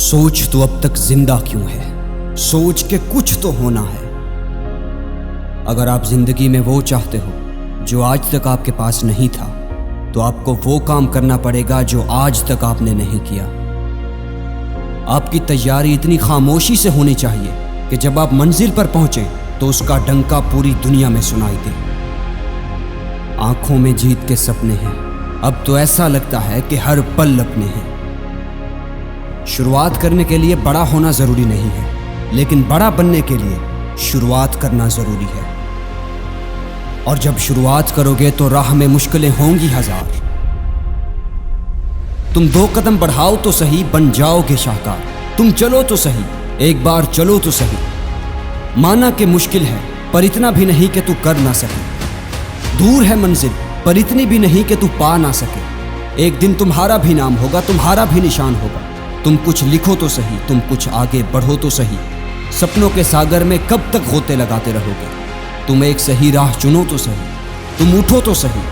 सोच तो अब तक जिंदा क्यों है, सोच के कुछ तो होना है। अगर आप जिंदगी में वो चाहते हो जो आज तक आपके पास नहीं था, तो आपको वो काम करना पड़ेगा जो आज तक आपने नहीं किया। आपकी तैयारी इतनी खामोशी से होनी चाहिए कि जब आप मंजिल पर पहुंचें तो उसका डंका पूरी दुनिया में सुनाई दे। आंखों में जीत के सपने हैं, अब तो ऐसा लगता है कि हर पल अपने हैं। शुरुआत करने के लिए बड़ा होना जरूरी नहीं है, लेकिन बड़ा बनने के लिए शुरुआत करना जरूरी है। और जब शुरुआत करोगे तो राह में मुश्किलें होंगी हजार। तुम 2 कदम बढ़ाओ तो सही, बन जाओगे शाहकार। तुम चलो तो सही, एक बार चलो तो सही। माना कि मुश्किल है, पर इतना भी नहीं कि तू कर ना सके। दूर है मंजिल, पर इतनी भी नहीं कि तू पा ना सके। एक दिन तुम्हारा भी नाम होगा, तुम्हारा भी निशान होगा। तुम कुछ लिखो तो सही, तुम कुछ आगे बढ़ो तो सही। सपनों के सागर में कब तक गोते लगाते रहोगे? तुम एक सही राह चुनो तो सही, तुम उठो तो सही,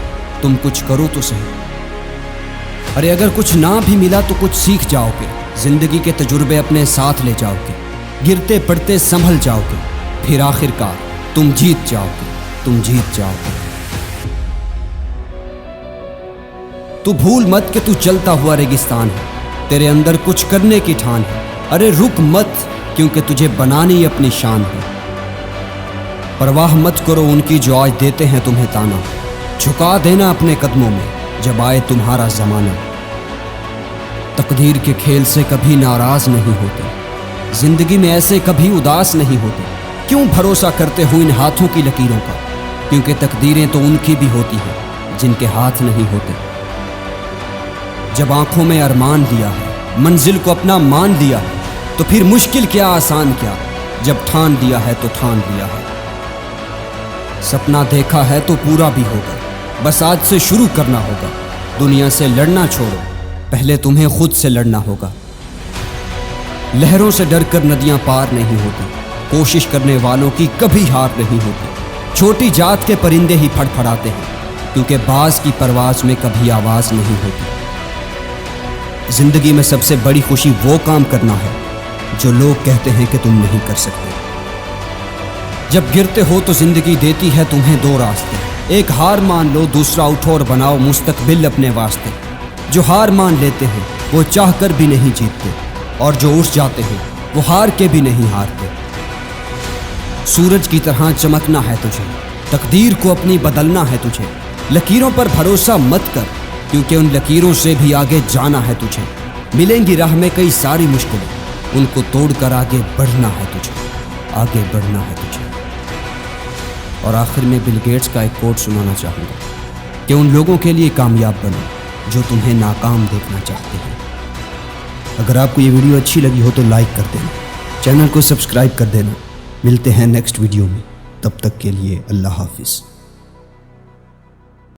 तुम कुछ करो तो सही। अरे अगर कुछ ना भी मिला तो कुछ सीख जाओगे, जिंदगी के तजुर्बे अपने साथ ले जाओगे। गिरते पड़ते संभल जाओगे, फिर आखिरकार तुम जीत जाओगे, तुम जीत जाओगे। तू भूल मत कि तू चलता हुआ रेगिस्तान है, तेरे अंदर कुछ करने की ठान है। अरे रुक मत, क्योंकि तुझे बनानी अपनी शान है। परवाह मत करो उनकी जो आज देते हैं तुम्हें ताना। झुका देना अपने कदमों में जब आए तुम्हारा जमाना। तकदीर के खेल से कभी नाराज नहीं होते, जिंदगी में ऐसे कभी उदास नहीं होते। क्यों भरोसा करते हो इन हाथों की लकीरों का? क्योंकि तकदीरें तो उनकी भी होती हैं जिनके हाथ नहीं होते। जब आंखों में अरमान लिया है, मंजिल को अपना मान लिया है, तो फिर मुश्किल क्या आसान क्या। जब ठान लिया है तो ठान लिया है। सपना देखा है तो पूरा भी होगा, बस आज से शुरू करना होगा। दुनिया से लड़ना छोड़ो, पहले तुम्हें खुद से लड़ना होगा। लहरों से डरकर नदियां पार नहीं होती, कोशिश करने वालों की कभी हार नहीं होती। छोटी जात के परिंदे ही फड़फड़ाते हैं, क्योंकि बाज की परवाज में कभी आवाज नहीं होती। जिंदगी में सबसे बड़ी खुशी वो काम करना है जो लोग कहते हैं कि तुम नहीं कर सकते। जब गिरते हो तो जिंदगी देती है तुम्हें 2 रास्ते। एक हार मान लो, दूसरा उठो और बनाओ मुस्तकबिल अपने वास्ते। जो हार मान लेते हैं वो चाह कर भी नहीं जीतते, और जो उठ जाते हैं वो हार के भी नहीं हारते। सूरज की तरह चमकना है तुझे, तकदीर को अपनी बदलना है तुझे। लकीरों पर भरोसा मत कर, क्योंकि उन लकीरों से भी आगे जाना है तुझे। मिलेंगी राह में कई सारी मुश्किलें, उनको तोड़कर आगे बढ़ना है तुझे, आगे बढ़ना है तुझे। और आखिर में बिल गेट्स का एक कोट सुनाना चाहूँगा कि उन लोगों के लिए कामयाब बनो जो तुम्हें नाकाम देखना चाहते हैं। अगर आपको ये वीडियो अच्छी लगी हो तो लाइक कर देना, चैनल को सब्सक्राइब कर देना। मिलते हैं नेक्स्ट वीडियो में, तब तक के लिए अल्लाह हाफिज़।